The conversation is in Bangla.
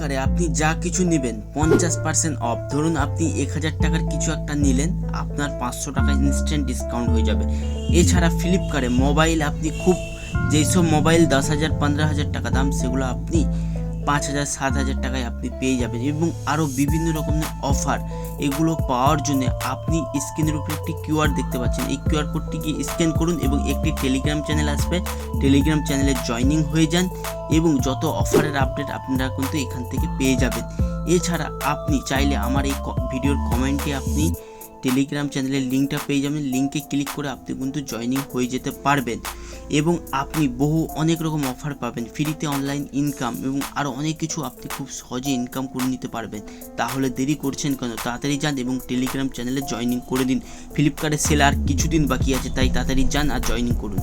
ফ্লিপকার্টে আপনি যা কিছু নেবেন 50% অফ। ধরুন আপনি 1000 টাকার কিছু একটা নিলেন, আপনার 500 টাকা ইনস্ট্যান্ট ডিসকাউন্ট হয়ে যাবে। এছাড়া ফ্লিপকার্টে মোবাইল আপনি খুব যেসব মোবাইল 10,000 15,000 টাকা দাম, সেগুলো আপনি 5,000 7,000 টাকায় আপনি পেয়ে যাবেন। এবং আরও বিভিন্ন রকমের অফার, এগুলো পাওয়ার জন্য আপনি স্ক্রিনের উপরে একটি কিউআর দেখতে পাচ্ছেন, এই কিউআর কোডটিকে স্ক্যান করুন এবং একটি টেলিগ্রাম চ্যানেল আসবে, টেলিগ্রাম চ্যানেলে জয়েনিং হয়ে যান এবং যত অফারের আপডেট আপনারা কিন্তু এখান থেকে পেয়ে যাবেন। এছাড়া আপনি চাইলে আমার এই ভিডিওর কমেন্টে আপনি টেলিগ্রাম চ্যানেলের লিঙ্কটা পেয়ে যাবেন, লিঙ্কে ক্লিক করে আপনি কিন্তু জয়েনিং হয়ে যেতে পারবেন এবং আপনি অনেক রকম অফার পাবেন, ফ্রিতে অনলাইন ইনকাম এবং আরও অনেক কিছু আপনি খুব সহজে ইনকাম করে নিতে পারবেন। তাহলে দেরি করছেন কেন? তাড়াতাড়ি যান এবং টেলিগ্রাম চ্যানেলে জয়েনিং করে দিন। ফ্লিপকার্টের সেল আর কিছুদিন বাকি আছে, তাই তাড়াতাড়ি যান আর জয়েনিং করুন।